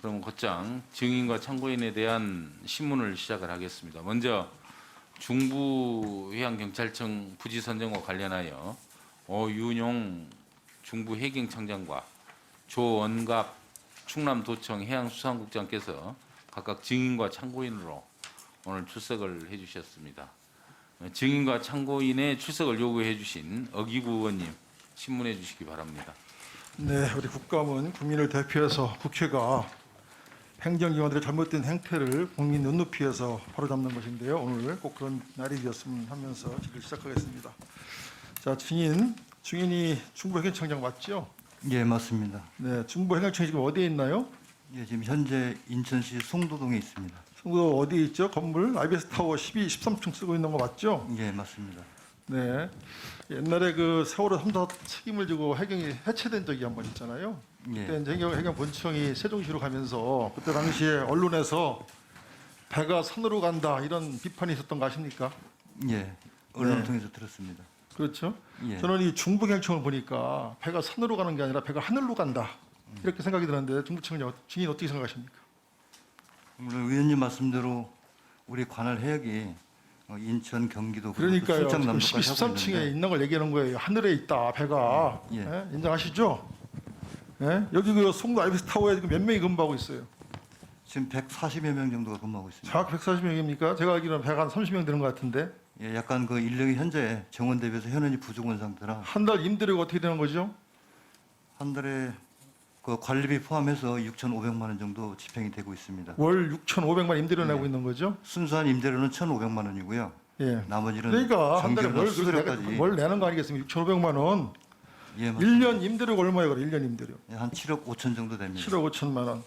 그럼 곧장 증인과 참고인에 대한 신문을 시작을 하겠습니다. 먼저 중부해양경찰청 부지 선정과 관련하여 어윤용 중부해경청장과 조원갑 충남도청 해양수산국장께서 각각 증인과 참고인으로 오늘 출석을 해주셨습니다. 증인과 참고인의 출석을 요구해 주신 어기구 의원님 신문해 주시기 바랍니다. 네, 우리 국감은 국민을 대표해서 국회가 행정기관들의 잘못된 행태를 국민 눈높이에서 바로잡는 것인데요. 오늘 꼭 그런 날이 되었으면 하면서 질의를 시작하겠습니다. 자, 증인이 중부해경청장 맞죠? 예, 맞습니다. 네, 중부해경청이 지금 어디에 있나요? 예, 지금 현재 인천시 송도동에 있습니다. 중부 어디에 있죠? 건물 IBS 타워 12, 13층 쓰고 있는 거 맞죠? 예, 맞습니다. 네. 옛날에 그 세월호 3사 책임을 지고 해경이 해체된 적이 한 번 있잖아요. 예. 그때 이제 해경본청이 세종시로 가면서 그때 당시에 언론에서 배가 산으로 간다 이런 비판이 있었던 거 아십니까? 예, 언론을 네. 통해서 들었습니다. 그렇죠. 예. 저는 이 중부경청을 보니까 배가 산으로 가는 게 아니라 배가 하늘로 간다 이렇게 생각이 드는데 중부청은 증인 어떻게 생각하십니까? 물론 의원님 말씀대로 우리 관할 해역이 인천, 경기도, 그러니까요. 순창, 지금 남도까지 12, 하고 13층에 있는데 있는 걸 얘기하는 거예요. 하늘에 있다 배가. 예. 예? 인정하시죠? 예? 여기 그 송도 IBS 타워에 지금 몇 명이 근무하고 있어요? 지금 140여 명 정도가 근무하고 있습니다. 정확 140명입니까? 제가 알기로는 배가 한 30명 되는 것 같은데 예, 약간 그 인력이 현재 정원 대비해서 현원이 부족한 상태라 한 달 임대료가 어떻게 되는 거죠? 한 달에 그 관리비 포함해서 6,500만 원 정도 집행이 되고 있습니다. 월 6,500만 임대료 예. 내고 있는 거죠? 순수한 임대료는 1,500만 원이고요. 예. 나머지는 그러니까 한 달에 전기료나 월, 수수료까지 월 내는 거 아니겠습니까? 6,500만 원. 예, 맞습니다. 1년 임대료가 얼마예요? 그럼 1년 임대료. 예, 한 7억 5천 정도 됩니다. 7억 5천만 원.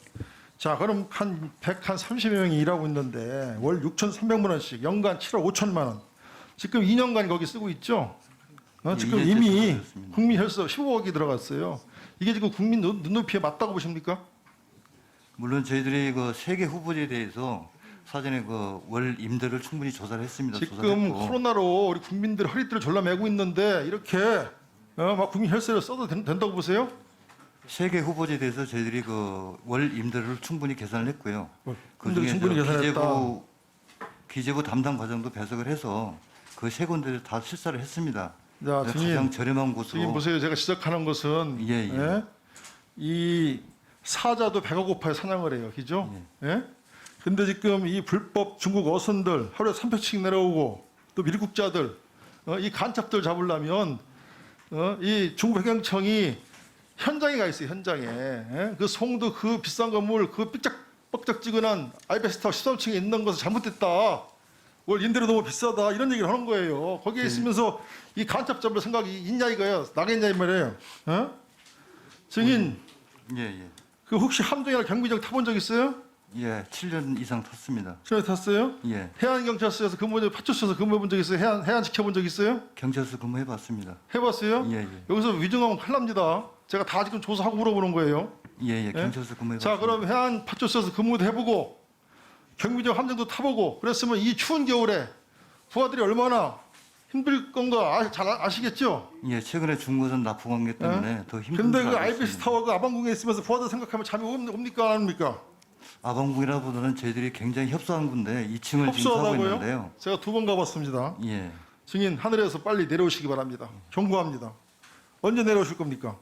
자, 그럼 한 130여 명이 일하고 있는데 월 6,300만 원씩 연간 7억 5천만 원. 지금 2년간 거기 쓰고 있죠? 예, 지금 이제 이미 들어갔습니다. 국민 혈세 15억이 들어갔어요. 이게 지금 국민 눈높이에 맞다고 보십니까? 물론 저희들이 그 세계 후보지에 대해서 사전에 그 월 임대를 충분히 조사를 했습니다. 지금 조사했고. 코로나로 우리 국민들 허리띠를 졸라매고 있는데 이렇게 막 국민 혈세를 써도 된다고 보세요? 세계 후보지에 대해서 저희들이 그 월 임대를 충분히 계산을 했고요. 임대를 그중에 충분히 계산했다. 기재부 담당 과정도 배석을 해서 그 세 군데를 다 실사를 했습니다. 자, 가장 증인, 저렴한 곳으로. 지금 보세요. 제가 시작하는 것은 예, 예. 이 사자도 배가 고파야 사냥을 해요. 그죠? 예? 근데 지금 이 불법 중국 어선들 하루에 300씩 내려오고 또 밀국자들 이 간첩들 잡으려면 이 중부해경청이 현장에 가 있어요. 현장에. 예? 그 송도 그 비싼 건물 그 삐짝뻑짝지근한 IBS 타워 13층에 있는 것은 잘못됐다. 월 임대료 너무 비싸다 이런 얘기를 하는 거예요. 거기에 있으면서 이 간첩 잡을 생각이 있냐 이거예요. 나겠냐 이 말이에요. 증인 예, 예. 그 혹시 함정이나 경비정 타본 적 있어요? 예, 7년 이상 탔습니다. 전에 탔어요? 예. 해안경찰서에서 파출소에서 근무해본 적 있어요? 해안 지켜본 적 있어요? 경찰서 근무해 봤습니다. 해봤어요? 예, 예. 여기서 위증하면 큰일 납니다. 제가 다 지금 조사하고 물어보는 거예요. 예, 예. 경찰서 근무해 자, 봤습니다. 그럼 해안 파출소에서 근무도 해보고 경비정 함정도 타보고 그랬으면 이 추운 겨울에 부하들이 얼마나 힘들 건가 잘 아시겠죠? 예, 최근에 중고선 납품 관계 때문에 더 힘든 근데 줄 그 알고 IBS 있습니다. 타워 그 아방궁에 있으면서 부하들 생각하면 잠이 옵니까 안 옵니까? 아방궁이라보다는 저희들이 굉장히 협소한 군데 2층을 지금 사고 협소하다고요? 있는데요. 제가 2번 가봤습니다. 예. 증인 하늘에서 빨리 내려오시기 바랍니다. 경고합니다. 언제 내려오실 겁니까?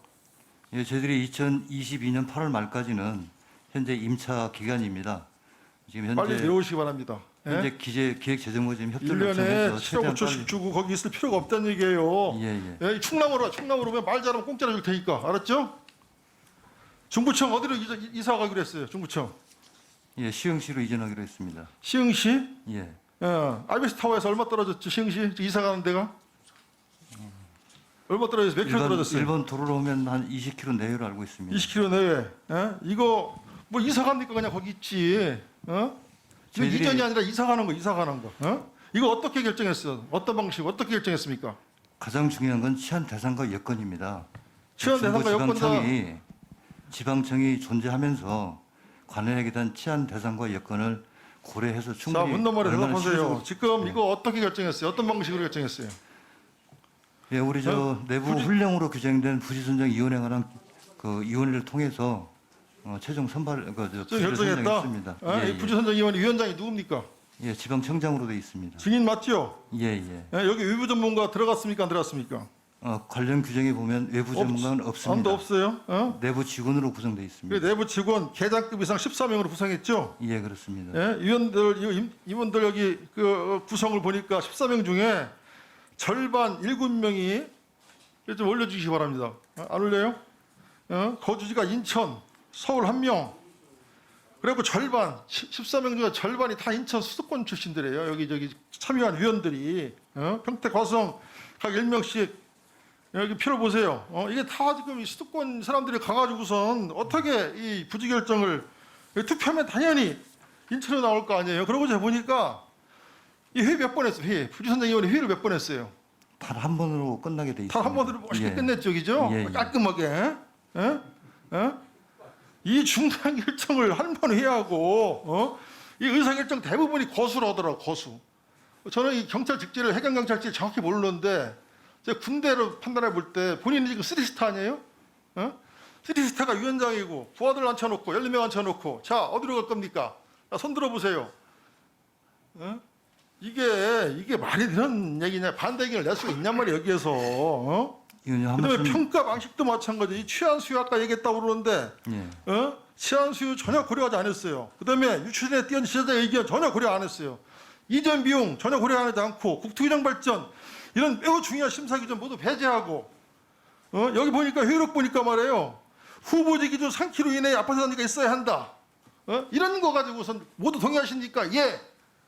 예, 저희들이 2022년 8월 말까지는 현재 임차 기간입니다. 지금 빨리 현재 내려오시기 바랍니다. 현재 기획재정부 지금 협조를 1년에 요청해서 7억 최대한 5천씩 빨리. 주고 거기 있을 필요가 없다는 얘기예요. 예, 예. 이 충남으로 오면 말 잘하면 공짜로 줄 테니까 알았죠? 중부청 어디로 이사 가기로 했어요? 중부청 예, 시흥시로 이전하기로 했습니다. 시흥시 예. IBS 타워에서 얼마 떨어졌죠? 시흥시 이사 가는 데가 얼마 떨어졌어요? 몇 킬로 떨어졌어요? 일본 도로로 오면 한 20km 내외로 알고 있습니다. 20km 내외. 이거 뭐 이사 갑니까? 그냥 거기 있지. 이거 저희들이- 이전이 아니라 이사 가는 거. 이거 어떻게 결정했어요? 어떤 방식 어떻게 결정했습니까? 가장 중요한 건 치안 대상과 여건입니다. 치안 대상과 중부지방청이 지방청이 존재하면서 관할에 대한 치안 대상과 여건을 고려해서 자, 충분히 문너머리 얼마나 대답하세요. 실효적으로- 지금 이거 어떻게 결정했어요? 어떤 방식으로 결정했어요? 예, 우리 저 내부 훈령으로 규정된 부지선정위원회 관한 그 위원회를 통해서 최종 선발 저 부지를 결정했다. 선정했습니다. 이 부지 선정위원회 위원장이 누굽니까? 예, 지방청장으로 돼 있습니다. 증인 맞죠? 예. 여기 외부 전문가 들어갔습니까? 안 들어갔습니까? 관련 규정에 보면 외부 전문가는 없습니다. 아무도 없어요. 내부 직원으로 구성돼 그래, 있습니다. 내부 직원 계장급 이상 14명으로 구성했죠. 예, 그렇습니다. 위원들 임원들 여기 그 구성을 보니까 14명 중에 절반 7명이 좀 올려주시기 바랍니다. 안 올려요? 거주지가 인천, 서울 1명. 그리고 절반 14명 중에 절반이 다 인천 수도권 출신들이에요. 여기 저기 참여한 위원들이 평택, 화성 각 1명씩 여기 표를 보세요. 이게 다 지금 이 수도권 사람들이 가가지고선 어떻게 이 부지 결정을 투표하면 당연히 인천으로 나올 거 아니에요. 그러고 제가 보니까 이 회의 몇 번 했어요. 회의. 부지선정위원회 회의를 몇 번 했어요. 단 한 번으로 끝나게 돼 있습니다. 단 한 번으로 멋있게 예. 끝냈죠, 그죠? 예. 깔끔하게. 이 중요한 결정을 한 번 해야 하고, 이 의사결정 대부분이 거수로 하더라고, 거수. 저는 이 경찰 직제를 해경경찰직 정확히 모르는데, 제가 군대로 판단해 볼 때 본인이 지금 3스타 아니에요? 3스타가 위원장이고, 부하들 앉혀놓고, 12명 앉혀놓고, 자, 어디로 갈 겁니까? 자, 손 들어보세요. 이게 말이 되는 얘기냐, 반대 의견을 낼 수가 있냔 말이에요, 여기에서. 의원님 한 그다음에 말씀. 평가 방식도 마찬가지. 이 취한 수요 아까 얘기했다고 그러는데 예. 취한 수요 전혀 고려하지 않았어요. 그다음에 유치원에 뛰어든 지자체 의견 전혀 고려 안 했어요. 이전 비용 전혀 고려하지 않고 국토균형 발전 이런 매우 중요한 심사 기준 모두 배제하고 여기 보니까 효율력 보니까 말이에요. 후보지 기준 상키로 이내에 아파트 단지가 있어야 한다. 이런 거 가지고선 모두 동의하시니까 예.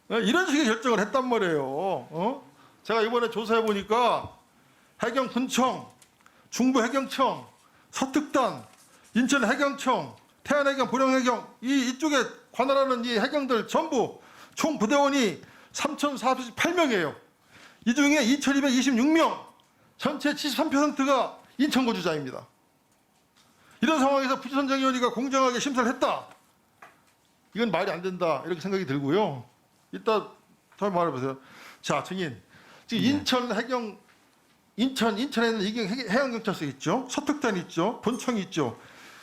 이런 식의 결정을 했단 말이에요. 제가 이번에 조사해 보니까 해경군청, 중부해경청, 서특단, 인천해경청, 태안해경, 보령해경 이쪽에 관할하는 이 해경들 전부 총 부대원이 3,448명이에요. 이 중에 2,226명, 전체 73%가 인천 거주자입니다. 이런 상황에서 부지선정위원회가 공정하게 심사를 했다. 이건 말이 안 된다 이렇게 생각이 들고요. 이따 더 말해보세요. 자, 증인. 지금 인천에는 해양경찰서 있죠. 서특단 있죠. 본청 있죠.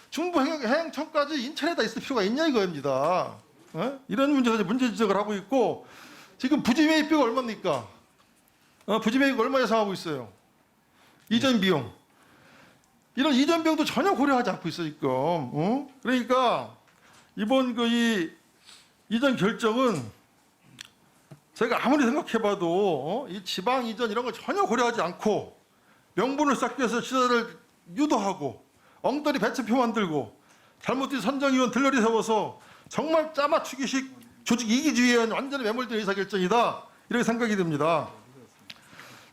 중부 해양청까지 인천에다 있을 필요가 있냐 이거입니다. 이런 문제에서 문제 지적을 하고 있고 지금 부지 매입비가 얼마입니까? 부지 매입이 얼마 예상하고 있어요? 이전 비용. 이런 이전 비용도 전혀 고려하지 않고 있어 지금. 그러니까 이번 이 이전 결정은 제가 아무리 생각해봐도 이 지방 이전 이런 걸 전혀 고려하지 않고 명분을 쌓기 위해서 지자를 유도하고 엉터리 배치표 만들고 잘못된 선정위원 들러리 세워서 정말 짜맞추기식 조직 이기주의에 완전히 매몰된 의사결정이다 이렇게 생각이 듭니다.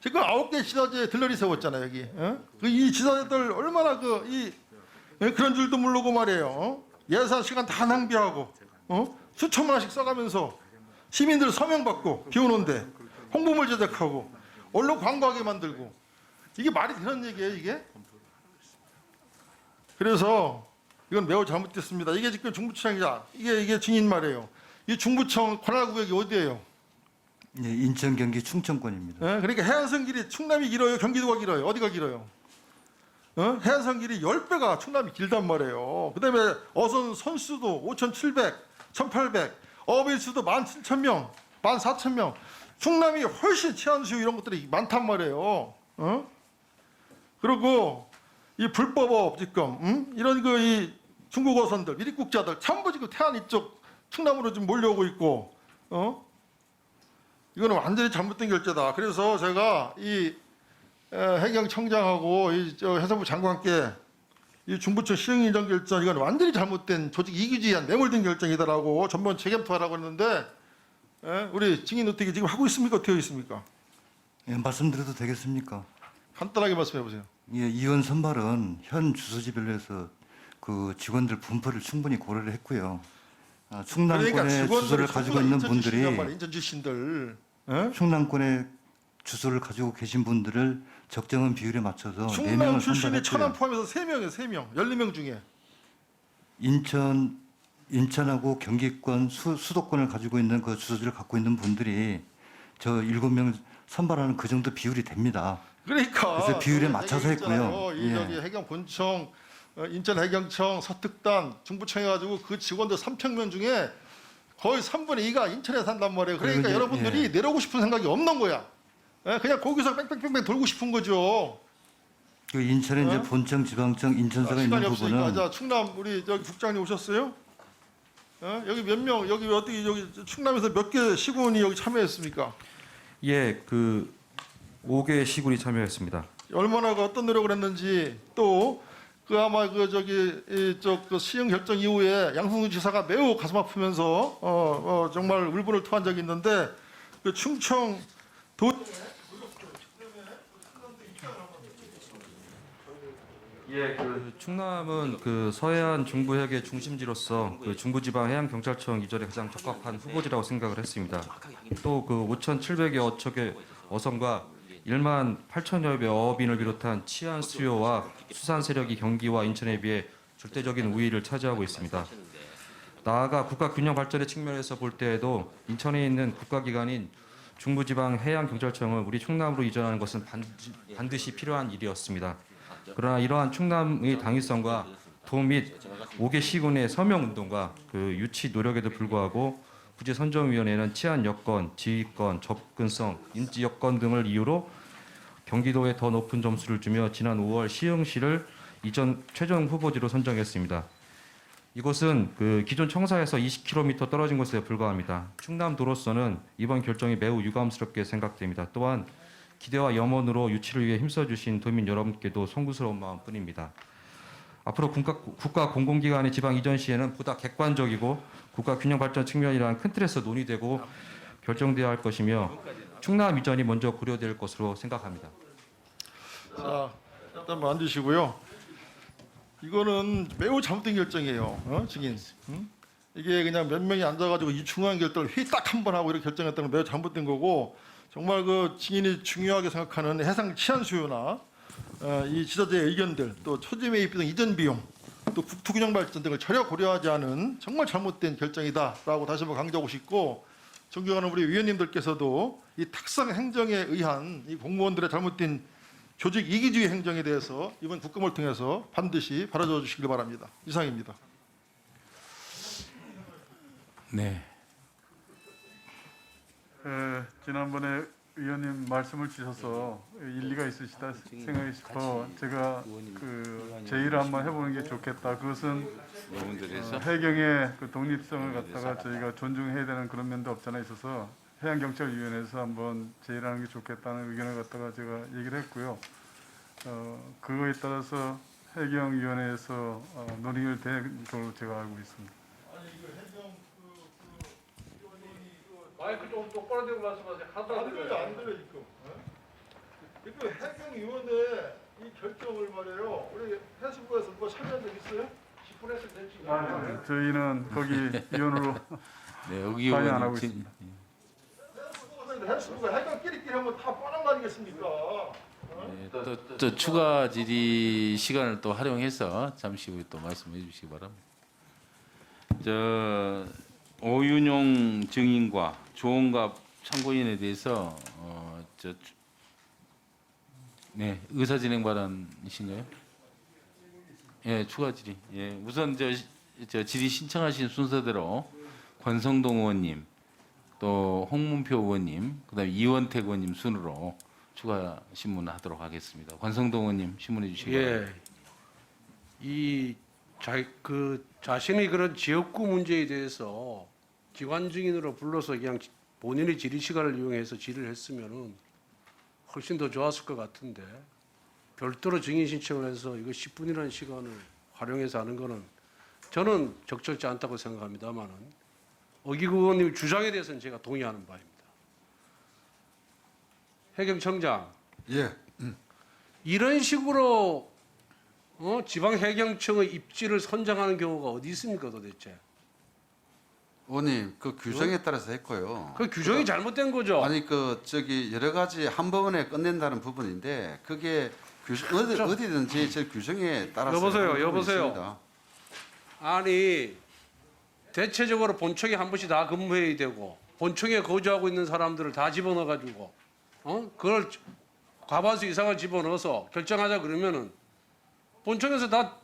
지금 9개 지자체에 들러리 세웠잖아요 여기. 이 지자체들 얼마나 그런 줄도 모르고 말이에요. 예산 시간 다 낭비하고 수천만 원씩 써가면서 시민들 서명 받고 비오는데 홍보물 제작하고 언론 광고하게 만들고 이게 말이 되는 얘기예요 이게? 그래서 이건 매우 잘못됐습니다. 이게 지금 중부청이자 이게 증인 말이에요. 이 중부청 관할구역이 어디예요? 예, 인천, 경기, 충청권입니다. 그러니까 해안선 길이 충남이 길어요, 경기도가 길어요, 어디가 길어요? 해안선 길이 10배가 충남이 길단 말이에요. 그다음에 어선 선수도 5,700, 1,800. 어업의 수도 17,000명, 14,000명. 충남이 훨씬 치안수요 이런 것들이 많단 말이에요. 그리고 이 불법업 지금 이런 이 중국 어선들, 미립국자들 전부 지금 태안 이쪽 충남으로 지금 몰려오고 있고, 이거는 완전히 잘못된 결제다. 그래서 제가 이 해경청장하고 해상부 장관께 이 중부청 시행인정 결정 이건 완전히 잘못된 조직 이기주의한 매몰된 결정이다라고 전면 재검토하라고 했는데 우리 증인 어떻게 지금 하고 있습니까? 어떻게 하고 있습니까? 예, 말씀드려도 되겠습니까? 간단하게 말씀해 보세요. 예, 이원 선발은 현 주소지별로 해서 그 직원들 분포를 충분히 고려를 했고요. 충남권에 주소를 가지고 있는 분들이 인천 출신들 충남권에 주소를 가지고 계신 분들을 적정한 비율에 맞춰서 충남 4명을 출신이 천안 선발했고요. 포함해서 3명이에요. 3명. 12명 중에. 인천하고 경기권, 수도권을 가지고 있는 그 주소지를 갖고 있는 분들이 저 7명 선발하는 그 정도 비율이 됩니다. 그러니까 그래서 비율에 맞춰서 했고요. 이 예. 저기 해경 본청 인천해경청, 서특단, 중부청 해가지고 그 직원들 3,000명 중에 거의 3분의 2가 인천에 산단 말이에요. 그러니까 그리고 이제, 여러분들이 내려오고 싶은 생각이 없는 거야. 예, 그냥 거기서 뺑뺑뺑뺑 돌고 싶은 거죠. 그 인천에 이제 본청, 지방청, 인천서가 있는 시간이 없으니까 부분은 자 충남 우리 저기 국장님 오셨어요? 여기 몇 명 여기 어떻게 여기 충남에서 몇 개 시군이 여기 참여했습니까? 예, 그 5개 시군이 참여했습니다. 얼마나 그 어떤 노력을 했는지 또 그 아마 그 저기 그 시행 결정 이후에 양승준 지사가 매우 가슴 아프면서 정말 울분을 토한 적이 있는데 그 충청 도 예, 그 충남은 그 서해안 중부해역의 중심지로서 그 중부지방해양경찰청 이전에 가장 적합한 후보지라고 생각을 했습니다. 또 그 5,700여 어척의 어선과 1만 8천여 배 어업인을 비롯한 치안 수요와 수산 세력이 경기와 인천에 비해 절대적인 우위를 차지하고 있습니다. 나아가 국가 균형 발전의 측면에서 볼 때에도 인천에 있는 국가기관인 중부지방해양경찰청을 우리 충남으로 이전하는 것은 반드시 필요한 일이었습니다. 그러나 이러한 충남의 당위성과 도 및 5개 시군의 서명운동과 그 유치 노력에도 불구하고 부지선정위원회는 치안 여건, 지휘권, 접근성, 인지 여건 등을 이유로 경기도에 더 높은 점수를 주며 지난 5월 시흥시를 이전 최종 후보지로 선정했습니다. 이곳은 그 기존 청사에서 20km 떨어진 곳에 불과합니다. 충남도로서는 이번 결정이 매우 유감스럽게 생각됩니다. 또한 기대와 염원으로 유치를 위해 힘써주신 도민 여러분께도 송구스러운 마음뿐입니다. 앞으로 국가 공공기관의 지방 이전 시에는 보다 객관적이고 국가 균형 발전 측면이라는 큰 틀에서 논의되고 결정되어야 할 것이며 충남 이전이 먼저 고려될 것으로 생각합니다. 자 일단 앉으시고요. 이거는 매우 잘못된 결정이에요. 증인. 이게 그냥 몇 명이 앉아가지고 이 중요한 결정을 회의 딱 한 번 하고 이렇게 결정했다는 건 매우 잘못된 거고 정말 그 증인이 중요하게 생각하는 해상 치안 수요나 이 지자체의 의견들 또 초지 매입 등 이전 비용 또 국토균형 발전 등을 전혀 고려하지 않은 정말 잘못된 결정이다라고 다시 한번 강조하고 싶고 존경하는 우리 위원님들께서도 이 탁상 행정에 의한 이 공무원들의 잘못된 조직 이기주의 행정에 대해서 이번 국감을 통해서 반드시 바라줘 주시길 바랍니다. 이상입니다. 네. 지난번에 의원님 말씀을 주셔서 일리가 있으시다 생각이 싶어 제가 그 제의를 한번 해보는 게 좋겠다. 그것은 해경의 그 독립성을 갖다가 저희가 존중해야 되는 그런 면도 없잖아 있어서 해양경찰위원회에서 한번 제의를 하는 게 좋겠다는 의견을 갖다가 제가 얘기를 했고요. 그거에 따라서 해경위원회에서 논의를 된 걸로 제가 알고 있습니다. 마이크 좀 똑바로 대고 말씀하세요. 하도 안 들려요. 안 들려 지금. 그 해경위원회 이 결정을 말해요. 우리 해수부에서 누가 참여한 적 있어요? 10분 했을 때 지금. 저희는 거기 위원으로 네, 여기 관여 안 의원님 하고 있습니다. 해수부가 해경끼리끼리 하면 다 뻔한 거 아니겠습니까? 네, 또 추가 질의 시간을 또 활용해서 잠시 후에 또 말씀해 주시기 바랍니다. 오윤용 증인과 조원갑 참고인에 대해서 네, 의사 진행 발언이신가요? 예, 추가 질의. 예, 우선 저 질의 신청하신 순서대로 권성동 의원님, 또 홍문표 의원님, 그다음에 이원택 의원님 순으로 추가 신문하도록 하겠습니다. 권성동 의원님 신문해 주시기 바랍니다. 이 자신의 그런 지역구 문제에 대해서 기관 증인으로 불러서 그냥 본인의 질의 시간을 이용해서 질의를 했으면은 훨씬 더 좋았을 것 같은데 별도로 증인 신청을 해서 이거 10분이라는 시간을 활용해서 하는 거는 저는 적절치 않다고 생각합니다만은 어기구 의원님 주장에 대해서는 제가 동의하는 바입니다. 해경청장. 예. 이런 식으로 지방해경청의 입지를 선정하는 경우가 어디 있습니까 도대체? 의원님 그 규정에 따라서 했고요. 그 규정이 잘못된 거죠. 아니 여러 가지 한 번에 끝낸다는 부분인데 그게 어디든지 저 규정에 따라서 여보세요, 하는 부분이 여보세요. 있습니다. 아니 대체적으로 본청에 한 번씩 다 근무해야 되고 본청에 거주하고 있는 사람들을 다 집어넣어 가지고 그걸 과반수 이상을 집어넣어서 결정하자 그러면은 본청에서 다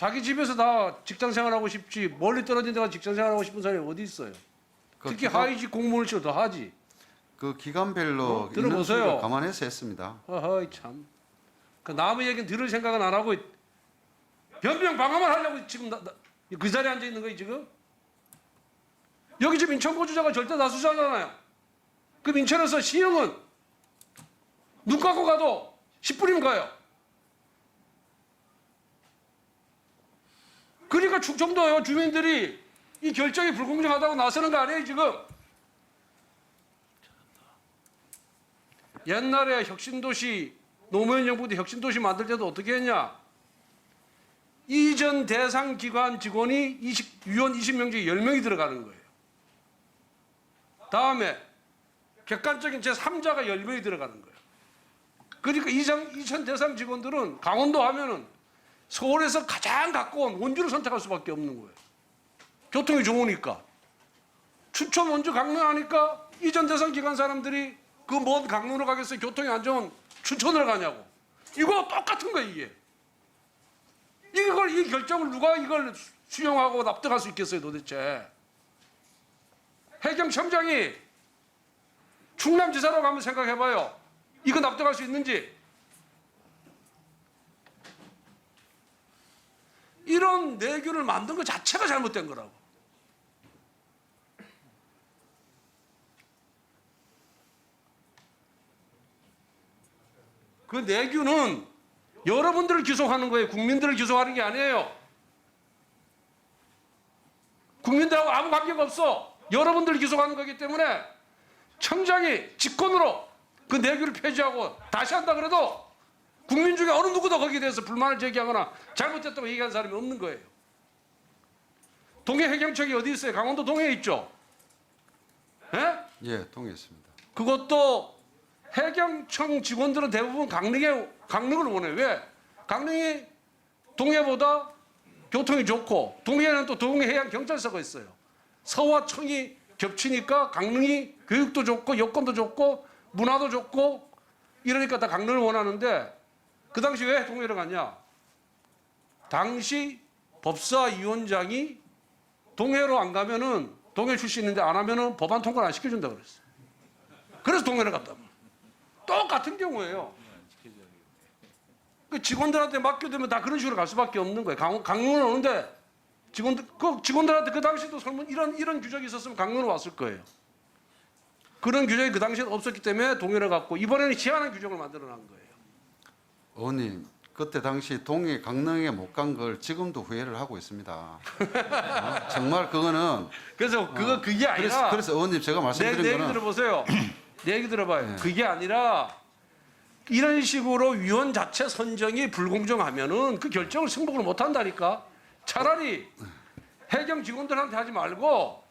자기 집에서 다 직장 생활하고 싶지 멀리 떨어진 데가 직장 생활하고 싶은 사람이 어디 있어요? 특히 하위직 공무원을 치고 더 하지. 그 기간별로 들어보세요. 인원수를 감안해서 했습니다. 어허이 참. 그 남의 얘기는 들을 생각은 안 하고 변명 방어만 하려고 지금 그 자리에 앉아 있는 거예요 지금? 여기 지금 인천고주자가 절대 다수자잖아요. 그럼 인천에서 시흥은 눈 감고 가도 10분이면 가요. 그러니까 충청도요 주민들이 이 결정이 불공정하다고 나서는 거 아니에요 지금? 옛날에 혁신도시 노무현 정부 때 혁신도시 만들 때도 어떻게 했냐? 이전 대상 기관 직원이 위원 20명 중에 10명이 들어가는 거예요. 다음에 객관적인 제3자가 10명이 들어가는 거예요. 그러니까 이전 대상 직원들은 강원도 하면은 서울에서 가장 가까운 원주를 선택할 수밖에 없는 거예요. 교통이 좋으니까. 춘천, 원주, 강릉 하니까 이전 대상 기관 사람들이 그 먼 강릉으로 가겠어요? 교통이 안 좋은 춘천으로 가냐고. 이거 똑같은 거예요, 이게. 이 결정을 누가 이걸 수용하고 납득할 수 있겠어요, 도대체. 해경청장이 충남지사라고 한번 생각해봐요. 이거 납득할 수 있는지. 이런 내규를 만든 것 자체가 잘못된 거라고. 그 내규는 여러분들을 귀속하는 거예요. 국민들을 귀속하는 게 아니에요. 국민들하고 아무 관계가 없어. 여러분들을 귀속하는 거기 때문에 청장이 직권으로 그 내규를 폐지하고 다시 한다 그래도 국민 중에 어느 누구도 거기에 대해서 불만을 제기하거나 잘못됐다고 얘기한 사람이 없는 거예요. 동해 해경청이 어디 있어요? 강원도 동해에 있죠. 예? 예, 동의했습니다. 그것도 해경청 직원들은 대부분 강릉을 원해요. 왜? 강릉이 동해보다 교통이 좋고 동해에는 또 동해해양경찰서가 있어요. 서와 청이 겹치니까 강릉이 교육도 좋고 여건도 좋고 문화도 좋고 이러니까 다 강릉을 원하는데 그 당시 왜 동해를 갔냐? 당시 법사위원장이 동해로 안 가면은 동해 출신인데 안 하면은 법안 통과를 안 시켜준다 그랬어요. 그래서 동해를 갔다. 똑같은 경우예요. 그 직원들한테 맡겨두면 다 그런 식으로 갈 수밖에 없는 거예요. 강릉은 오는데 직원들한테 그 당시도 설문 이런 규정이 있었으면 강릉으로 왔을 거예요. 그런 규정이 그 당시에 없었기 때문에 동해를 갔고 이번에는 희한한 규정을 만들어낸 거예요. 의원님, 그때 당시 동해 강릉에 못 간 걸 지금도 후회를 하고 있습니다. 정말 그거는 그래서 그게 아니라 그래서 의원님 제가 말씀드린 내 얘기 거는 들어보세요. 내 얘기 들어봐요. 네. 그게 아니라 이런 식으로 위원 자체 선정이 불공정하면은 그 결정을 승복을 못 한다니까. 차라리 해경 직원들한테 하지 말고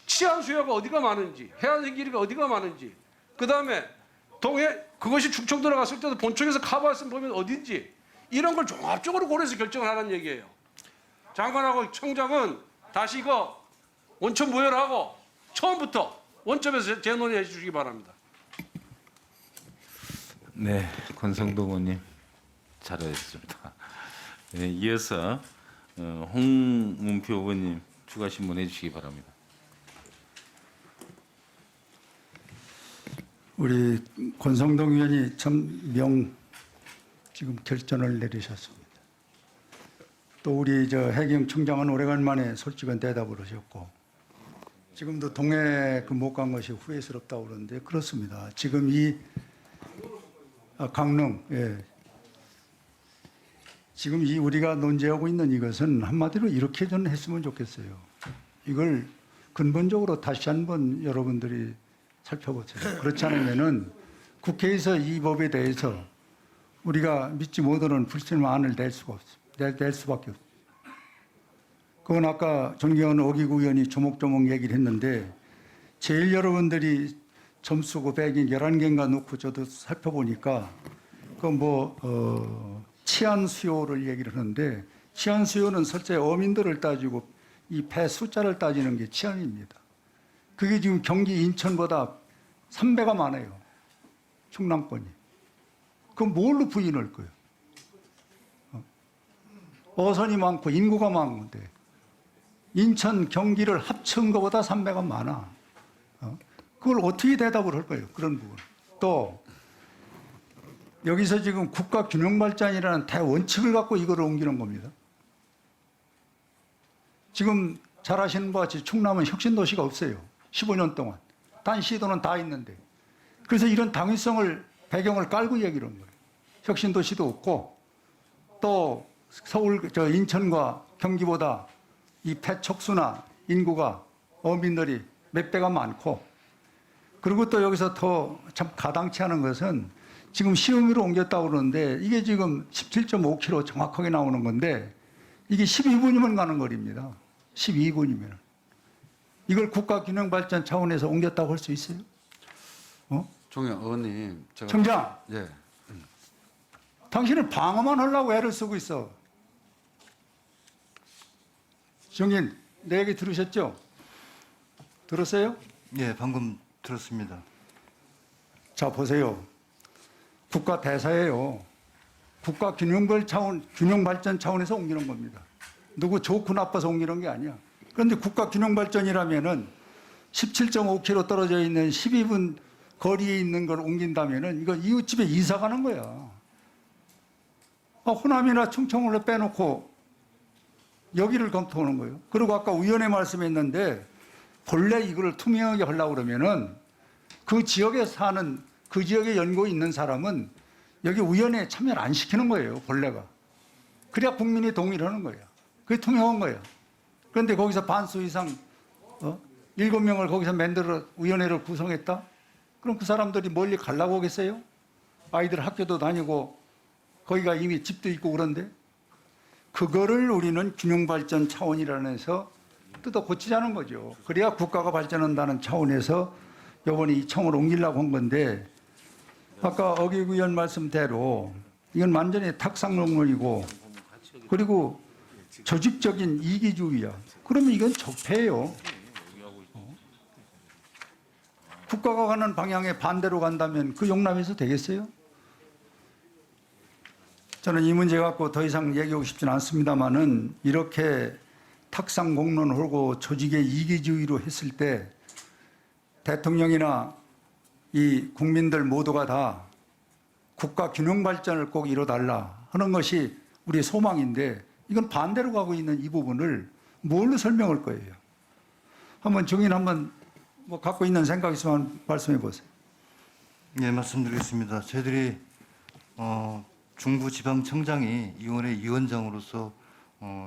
치안 수요가 어디가 많은지, 해안선 길이가 어디가 많은지, 그 다음에 동해 그것이 충청 들어갔을 때도 본청에서 커버했으면 보면 어딘지 이런 걸 종합적으로 고려해서 결정을 하라는 얘기예요. 장관하고 청장은 다시 이거 원천 무효하고 처음부터 원점에서 재논의해 주시기 바랍니다. 네, 권성동 의원님 잘하셨습니다. 네, 이어서 홍문표 의원님 추가 신문해 주시기 바랍니다. 우리 권성동 의원이 참 지금 결전을 내리셨습니다. 또 우리 해경청장은 오래간만에 솔직한 대답을 하셨고 지금도 동해 못 간 것이 후회스럽다고 그러는데 그렇습니다. 지금 강릉, 지금 우리가 논제하고 있는 이것은 한마디로 이렇게 좀 했으면 좋겠어요. 이걸 근본적으로 다시 한번 여러분들이 살펴보세요. 그렇지 않으면은 국회에서 이 법에 대해서 우리가 믿지 못하는 불신망을 낼 수밖에 없습니다. 그건 아까 존경하는 오기구 의원이 조목조목 얘기를 했는데 제일 여러분들이 점수고 100인 11개인가 놓고 저도 살펴보니까 치안 수요를 얘기를 하는데 치안 수요는 실제 어민들을 따지고 이 배 숫자를 따지는 게 치안입니다. 그게 지금 경기 인천보다 3배가 많아요. 충남권이. 그럼 뭘로 부인할 거예요? 어선이 많고 인구가 많은데 인천, 경기를 합친 것보다 산매가 많아. 그걸 어떻게 대답을 할 거예요? 그런 부분. 또 여기서 지금 국가균형발전이라는 대원칙을 갖고 이걸 옮기는 겁니다. 지금 잘 아시는 것 같이 충남은 혁신도시가 없어요. 15년 동안. 단 시도는 다 있는데. 그래서 이런 당위성을 배경을 깔고 얘기를 한 거예요. 혁신도시도 없고 또 서울, 인천과 경기보다 이 폐촉수나 인구가 어민들이 몇 배가 많고 그리고 또 여기서 더 참 가당치 않은 것은 지금 시흥으로 옮겼다고 그러는데 이게 지금 17.5km 정확하게 나오는 건데 이게 12분이면 가는 거리입니다. 12분이면. 이걸 국가균형발전 차원에서 옮겼다고 할 수 있어요? 종영 의원님, 제가 청장, 예, 당신은 방어만 하려고 애를 쓰고 있어. 정인, 내 얘기 들으셨죠? 들었어요? 예, 방금 들었습니다. 자, 보세요. 국가 대사예요. 국가 균형발전 차원에서 옮기는 겁니다. 누구 좋고 나빠서 옮기는 게 아니야. 그런데 국가 균형발전이라면은 17.5km 떨어져 있는 12분 거리에 있는 걸 옮긴다면은 이거 이웃집에 이사 가는 거야. 호남이나 충청을 빼놓고 여기를 검토하는 거예요. 그리고 아까 위원회 말씀했는데 본래 이거를 투명하게 하려고 그러면은 그 지역에 사는 그 지역에 연고 있는 사람은 여기 위원회에 참여를 안 시키는 거예요. 본래가. 그래야 국민이 동의를 하는 거예요. 그게 투명한 거예요. 그런데 거기서 반수 이상 7명을 거기서 만들어 위원회를 구성했다? 그럼 그 사람들이 멀리 가려고 오겠어요? 아이들 학교도 다니고 거기가 이미 집도 있고 그런데 그거를 우리는 균형발전 차원이라는 데서 뜯어 고치자는 거죠. 그래야 국가가 발전한다는 차원에서 이번에 이 청을 옮기려고 한 건데 아까 어기구 의원 말씀대로 이건 완전히 탁상농론이고 그리고 조직적인 이기주의야. 그러면 이건 적폐예요. 국가가 가는 방향에 반대로 간다면 그 용납해서 되겠어요? 저는 이 문제 갖고 더 이상 얘기하고 싶지는 않습니다만은 이렇게 탁상공론하고 조직의 이기주의로 했을 때 대통령이나 이 국민들 모두가 다 국가 균형 발전을 꼭 이뤄달라 하는 것이 우리의 소망인데 이건 반대로 가고 있는 이 부분을 뭘로 설명할 거예요? 한번 정인 한번 뭐 갖고 있는 생각 있으면 말씀해 보세요. 예, 말씀드리겠습니다. 저희들이 중부지방청장이 위원회 위원장으로서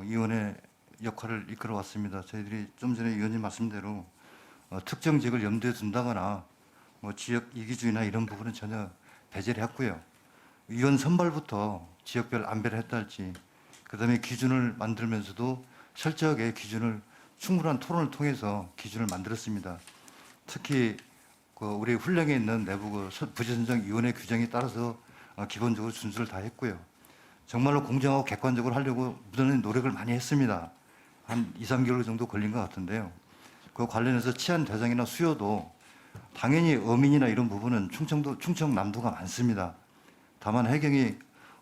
위원회 역할을 이끌어 왔습니다. 저희들이 좀 전에 위원님 말씀대로 특정 지역을 염두에 둔다거나 뭐 지역 이기주의나 이런 부분은 전혀 배제를 했고요. 위원 선발부터 지역별 안배를 했다 할지 그다음에 기준을 만들면서도 철저하게 기준을 충분한 토론을 통해서 기준을 만들었습니다. 특히 우리 훈령에 있는 내부 부재선정위원회 규정에 따라서 기본적으로 준수를 다 했고요. 정말로 공정하고 객관적으로 하려고 무단히 노력을 많이 했습니다. 한 2, 3개월 정도 걸린 것 같은데요. 그 관련해서 치안 대상이나 수요도 당연히 어민이나 이런 부분은 충청남도가 많습니다. 다만 해경이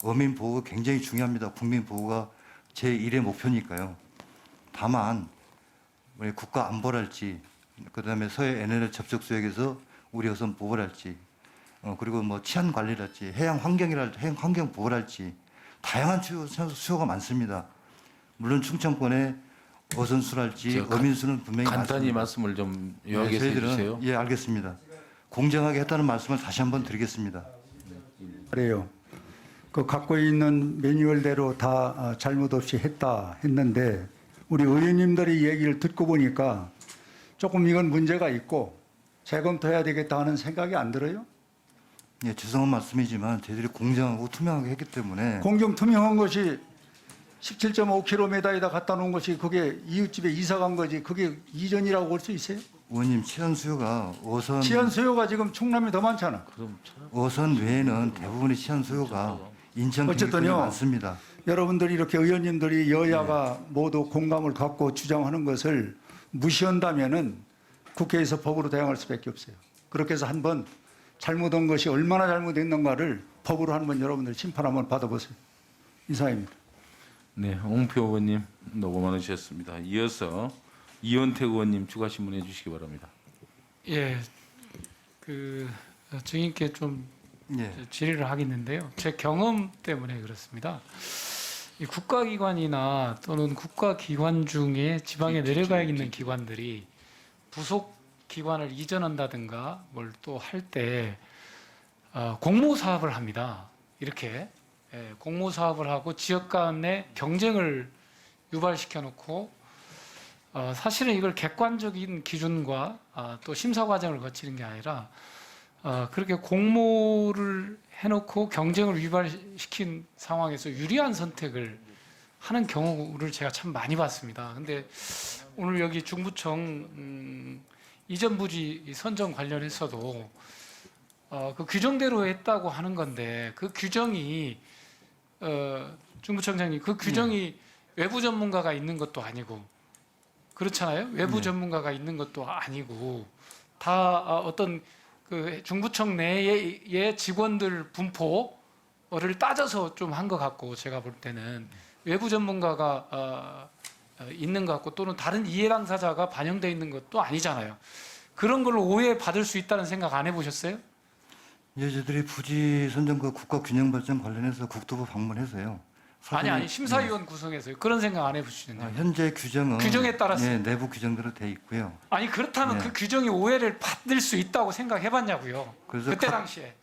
어민 보호가 굉장히 중요합니다. 국민 보호가 제1의 목표니까요. 다만 우리 국가 안보랄지 그다음에 서해 NLL 접촉 수역에서 우리 어선 보호랄지 그리고 뭐 치안 관리랄지 해양 환경 보호랄지 다양한 수요가 많습니다. 물론 충청권에 어선수랄지 어민수는 분명히 간단히 많습니다. 말씀을 좀 요약해서 저희들은 해주세요. 예, 알겠습니다. 공정하게 했다는 말씀을 다시 한번 드리겠습니다. 그래요. 그 갖고 있는 매뉴얼대로 다 잘못 없이 했는데 우리 의원님들의 얘기를 듣고 보니까 조금 이건 문제가 있고 재검토해야 되겠다 하는 생각이 안 들어요? 예, 죄송한 말씀이지만 저희들이 공정하고 투명하게 했기 때문에 공정 투명한 것이 17.5km에다 갖다 놓은 것이 그게 이웃집에 이사 간 거지 그게 이전이라고 볼 수 있어요? 의원님 치안 수요가 치안 수요가 지금 충남이 더 많잖아. 어선 외에는 대부분의 치안 수요가 인천 경기권이 어쨌든요. 많습니다. 여러분들이 이렇게 의원님들이 여야가 모두 공감을 갖고 주장하는 것을 무시한다면은 국회에서 법으로 대응할 수밖에 없어요. 그렇게 해서 한번 잘못한 것이 얼마나 잘못했는가를 법으로 한번 여러분들 심판 한번 받아보세요. 이상입니다. 네, 홍표 의원님 너무 많으셨습니다. 이어서 이원택 의원님 추가 질문해 주시기 바랍니다. 예, 증인께 좀 예. 질의를 하겠는데요. 제 경험 때문에 그렇습니다. 이 국가기관이나 또는 국가기관 중에 지방에 내려가 있는 기관들이 부속 기관을 이전한다든가 뭘 또 할 때 공모 사업을 합니다. 이렇게 공모 사업을 하고 지역 간의 경쟁을 유발시켜 놓고 사실은 이걸 객관적인 기준과 또 심사 과정을 거치는 게 아니라 그렇게 공모를 해놓고 경쟁을 유발시킨 상황에서 유리한 선택을 하는 경우를 제가 참 많이 봤습니다. 근데 오늘 여기 중부청 이전 부지 선정 관련해서도 그 규정대로 했다고 하는 건데 그 규정이 중부청장님 그 규정이 외부 전문가가 있는 것도 아니고 그렇잖아요. 외부 전문가가 있는 것도 아니고 다 어떤 그 중부청 내의 직원들 분포를 따져서 좀 한 것 같고 제가 볼 때는 외부 전문가가 있는 것 같고 또는 다른 이해 당사자가 반영되어 있는 것도 아니잖아요. 그런 걸로 오해 받을 수 있다는 생각 안 해보셨어요? 예, 저희들이 부지 선정과 국가 균형 발전 관련해서 국토부 방문해서요. 아니 심사위원 구성해서요. 그런 생각 안 해보시는데요. 현재 규정은 규정에 따라서 예, 내부 규정대로 돼 있고요. 아니 그렇다면 네. 그 규정이 오해를 받을 수 있다고 생각해봤냐고요. 그래서 그때 당시에.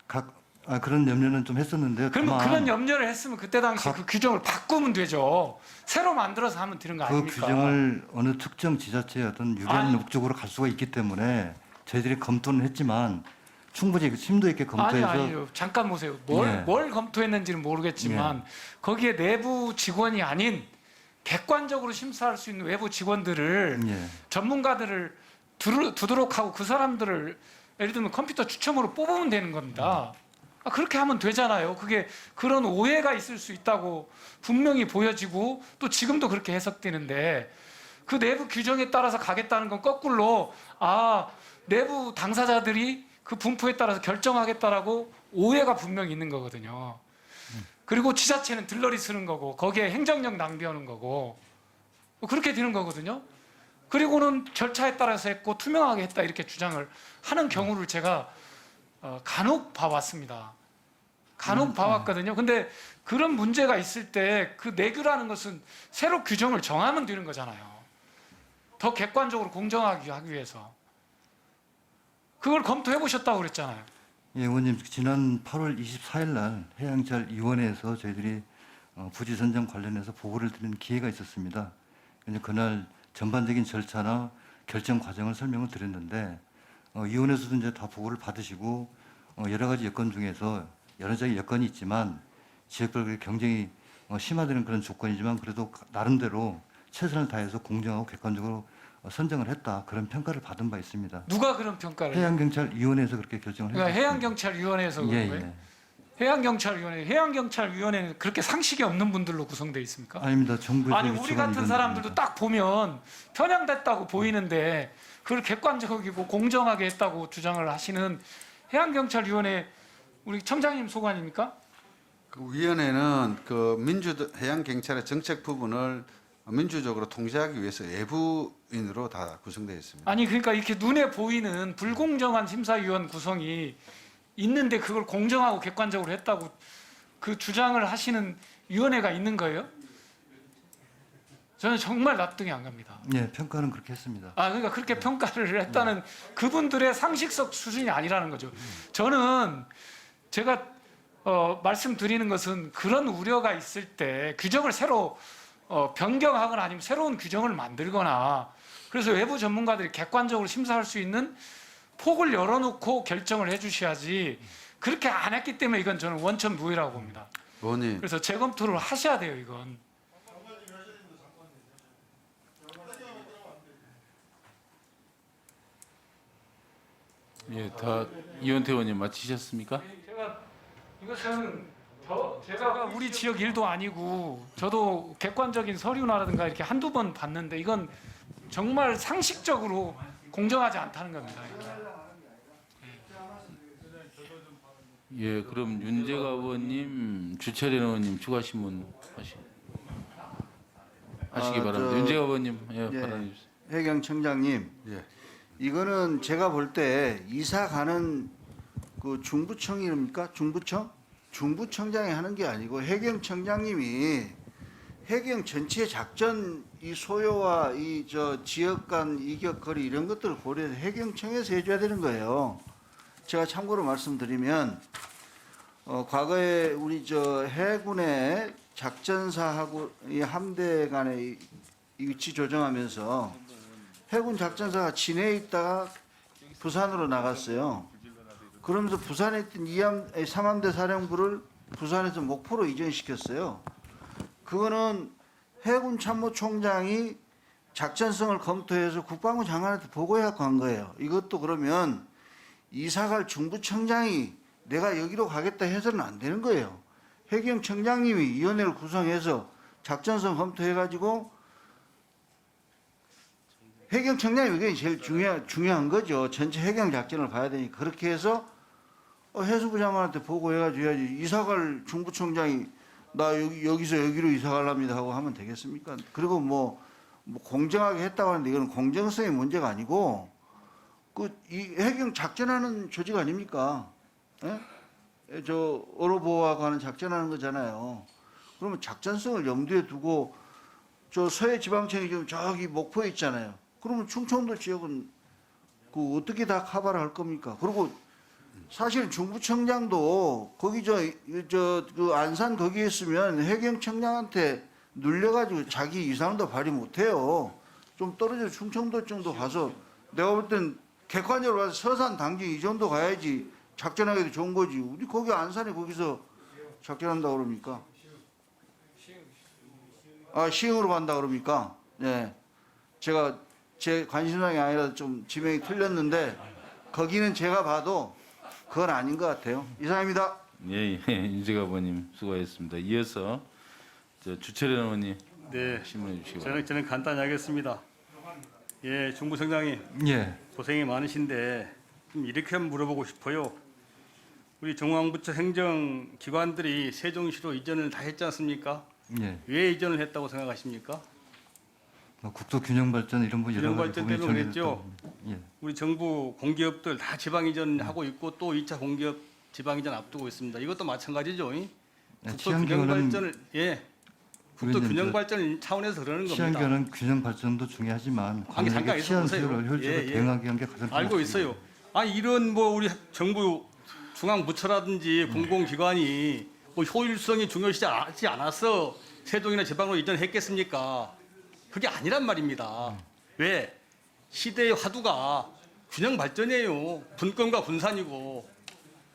그런 염려는 좀 했었는데요. 그러면 다만 그런 염려를 했으면 그때 당시 그 규정을 바꾸면 되죠. 새로 만들어서 하면 되는 거 그 아닙니까? 규정을 어느 특정 지자체의 어떤 유리한 아니. 목적으로 갈 수가 있기 때문에 저희들이 검토는 했지만 충분히 심도 있게 검토해서 아니요. 잠깐 보세요. 뭘 검토했는지는 모르겠지만 거기에 내부 직원이 아닌 객관적으로 심사할 수 있는 외부 직원들을 예. 전문가들을 두도록 하고 그 사람들을 예를 들면 컴퓨터 추첨으로 뽑으면 되는 겁니다. 그렇게 하면 되잖아요. 그게 그런 오해가 있을 수 있다고 분명히 보여지고 또 지금도 그렇게 해석되는데 그 내부 규정에 따라서 가겠다는 건 거꾸로 내부 당사자들이 그 분포에 따라서 결정하겠다라고 오해가 분명히 있는 거거든요. 그리고 지자체는 들러리 쓰는 거고 거기에 행정력 낭비하는 거고 그렇게 되는 거거든요. 그리고는 절차에 따라서 했고 투명하게 했다 이렇게 주장을 하는 경우를 제가 간혹 봐왔습니다. 간혹 봐왔거든요. 근데 그런 문제가 있을 때 그 내규라는 것은 새로 규정을 정하면 되는 거잖아요. 더 객관적으로 공정하게 하기 위해서. 그걸 검토해 보셨다고 그랬잖아요. 예, 의원님 지난 8월 24일 날 해양경찰위원회에서 저희들이 부지 선정 관련해서 보고를 드리는 기회가 있었습니다. 그래서 그날 전반적인 절차나 결정 과정을 설명을 드렸는데 위원회에서도 이제 다 보고를 받으시고 여러 가지 여건 중에서 여러 가지 여건이 있지만 지역별 경쟁이 심화되는 그런 조건이지만 그래도 나름대로 최선을 다해서 공정하고 객관적으로 선정을 했다 그런 평가를 받은 바 있습니다. 누가 그런 평가를? 해양경찰위원회에서 그렇게 결정을 그러니까 했습니다. 해양경찰위원회에서 그런 예, 거예요? 예. 해양경찰위원회는 그렇게 상식이 없는 분들로 구성되어 있습니까? 아닙니다. 정부에서 아니 우리 요청한 같은 의견입니다. 사람들도 딱 보면 편향됐다고 보이는데 그걸 객관적이고 공정하게 했다고 주장을 하시는 해양경찰위원회 우리 청장님 소관입니까? 그 위원회는 그 해양 경찰의 정책 부분을 민주적으로 통제하기 위해서 외부인으로 다 구성되어 있습니다. 아니 그러니까 이렇게 눈에 보이는 불공정한 심사위원 구성이 있는데 그걸 공정하고 객관적으로 했다고 그 주장을 하시는 위원회가 있는 거예요? 저는 정말 납득이 안 갑니다. 예, 평가는 그렇게 했습니다. 그러니까 그렇게 평가를 했다는 그분들의 상식적 수준이 아니라는 거죠. 저는 제가 말씀드리는 것은 그런 우려가 있을 때 규정을 새로 변경하거나 아니면 새로운 규정을 만들거나 그래서 외부 전문가들이 객관적으로 심사할 수 있는 폭을 열어놓고 결정을 해주셔야지 그렇게 안 했기 때문에 이건 저는 원천 무효라고 봅니다. 의원님, 그래서 재검토를 하셔야 돼요, 이건. 예, 다 이원태 의원님 마치셨습니까? 이것은 제가 우리 지역 일도 아니고 저도 객관적인 서류나라든가 이렇게 한두 번 봤는데 이건 정말 상식적으로 공정하지 않다는 겁니다. 예, 그럼 윤재가 의원님, 주철현 의원님 추가 신문 하시. 하시기 바랍니다. 윤재갑 의원님, 예, 발언해 주세요. 해경청장님, 예. 이거는 제가 볼 때 이사 가는 그 중부청입니까? 중부청장이 하는 게 아니고 해경청장님이 해경 전체 작전 이 소요와 이 저 지역 간 이격 거리 이런 것들을 고려해서 해경청에서 해줘야 되는 거예요. 제가 참고로 말씀드리면 과거에 우리 저 해군의 작전사하고 이 함대 간의 이 위치 조정하면서 해군 작전사가 진해에 있다가 부산으로 나갔어요. 그러면서 부산에 있던 3함대 사령부를 부산에서 목포로 이전시켰어요. 그거는 해군 참모총장이 작전성을 검토해서 국방부 장관한테 보고해갖고 한 거예요. 이것도 그러면 이사갈 중부청장이 내가 여기로 가겠다 해서는 안 되는 거예요. 해경청장님이 위원회를 구성해서 작전성 검토해가지고 해경청장이 이게 제일 중요한 거죠. 전체 해경 작전을 봐야 되니까 그렇게 해서 해수부 장관한테 보고해가지고 해야지. 이사갈 중부청장이 나 여기서 여기로 이사 가랍니다 하고 하면 되겠습니까? 그리고 뭐 공정하게 했다고 하는데 이거는 공정성의 문제가 아니고 이 해경 작전하는 조직 아닙니까? 예? 저 어로보호하고 하는 작전하는 거잖아요. 그러면 작전성을 염두에 두고 저 서해 지방청이 지금 저기 목포에 있잖아요. 그러면 충청도 지역은 그 어떻게 다 커버를 할 겁니까? 그리고 사실 중부청장도 거기 그 안산 거기에 있으면 해경청장한테 눌려가지고 자기 이상도 발휘 못해요. 좀 떨어져 충청도 정도 가서 내가 볼 땐 객관적으로 봐서 서산 당진 이 정도 가야지 작전하기도 좋은 거지. 우리 거기 안산에 거기서 작전한다 그럽니까? 아 시흥으로 간다 그럽니까? 네, 제가 제 관심사항이 아니라 좀 지명이 틀렸는데 거기는 제가 봐도 그건 아닌 것 같아요. 이상입니다. 예, 예, 윤재갑 의원님 수고하셨습니다. 이어서 주철현 의원님 네, 질문해 주시기 바랍니다. 저는 간단히 하겠습니다. 예, 중부청장님 예. 고생이 많으신데 좀 이렇게 한번 물어보고 싶어요. 우리 중앙부처 행정기관들이 세종시로 이전을 다 했지 않습니까? 예. 왜 이전을 했다고 생각하십니까? 국토 균형 발전 이런 분 여러 균형 가지 발전 부분이 때문에 정해졌다고 그랬죠. 봅니다. 예. 우리 정부 공기업들 다 지방 이전하고 있고 또 2차 공기업 지방 이전 앞두고 있습니다. 이것도 마찬가지죠. 네, 국토 균형 발전을 국토 그러면 균형 저 발전 차원에서 그러는 겁니다. 치안견은 균형 발전도 중요하지만 아니, 잠깐 관객의 치안 있어보세요. 수요를 효율적으로 예, 예. 대응하기 위한 게 가장 알고 있어요. 아니 이런 뭐 우리 정부 중앙부처라든지 공공기관이 뭐 효율성이 중요시하지 않아서 세종이나 지방으로 이전했겠습니까? 그게 아니란 말입니다. 왜? 시대의 화두가 균형 발전이에요. 분권과 분산이고.